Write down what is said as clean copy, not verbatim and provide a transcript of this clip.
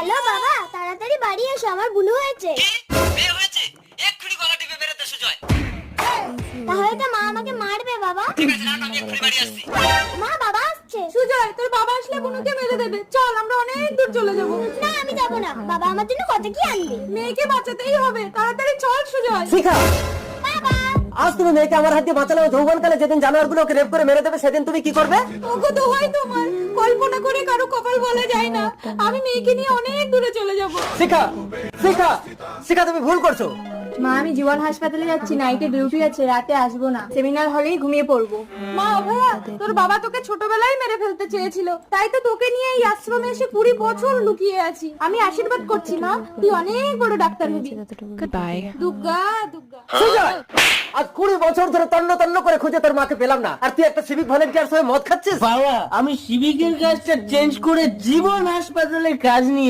Hello বাবা, তাড়াতাড়ি বাড়ি এসো, আমার ভুল হয়েছে। বিয়ে হয়েছে, এক্ষুনি গলা টিপে বেরোতে সুজয়। তাহলে তো মা আমাকে মারবে বাবা। ঠিক আছে, রাখ, আমি এক্ষুনি বাড়ি আসছি। মা, বাবা আসছে। সুজয়, তোর বাবা আসলে বুনুকে মেরে দেবে। চল, আমরা অনেক দূর চলে যাব। না, আমি যাবো না। বাবা আমার জন্য কত কি আনবে। মেয়েকে বাঁচাতেই হবে, তাড়াতাড়ি চল সুজয়। শিখা, বাবা, আজ তুমি মেয়েকে আমার হাত দিয়ে বাঁচালে, যৌবনকালে যেদিন জানোয়ারগুলোকে রেপ করে মেরে দেবে সেদিন তুমি কি করবে? ওগো দোহাই তোমার, কল্পনা করে কারো কপাল বলা যায় না। আমি মেয়েকে নিয়ে অনেক দূরে চলে যাব। শিখা, শিখা, শিখা, তুমি ভুল করছো। মা, আমি জীবন হাসপাতালে যাচ্ছি, নাইটে ডিউটি আছে, রাতে আসবো না, সেমিনার হলেই ঘুমিয়ে পড়বো। মা, অভয়া, তোর বাবা তোকে ছোটবেলায় মেরে ফেলতে চেয়েছিল, তাই তো তোকে নিয়ে এই আশ্রমে এসে 20 বছর লুকিয়ে আছি। আমি আশীর্বাদ করছি মা, তুই অনেক বড় ডাক্তার হবি। Goodbye. দুর্গা দুর্গা। সুজয়, আজ 20 বছর ধরে তন্ন তন্ন করে খুঁজে তোর মাকে পেলাম না, আর তুই একটা সিভিক ভলেন্টিয়ার হয়ে মদ খাচ্ছিস। বাবা, আমি সিভিকের কাজটা চেঞ্জ করে জীবন হাসপাতালে কাজ নিয়ে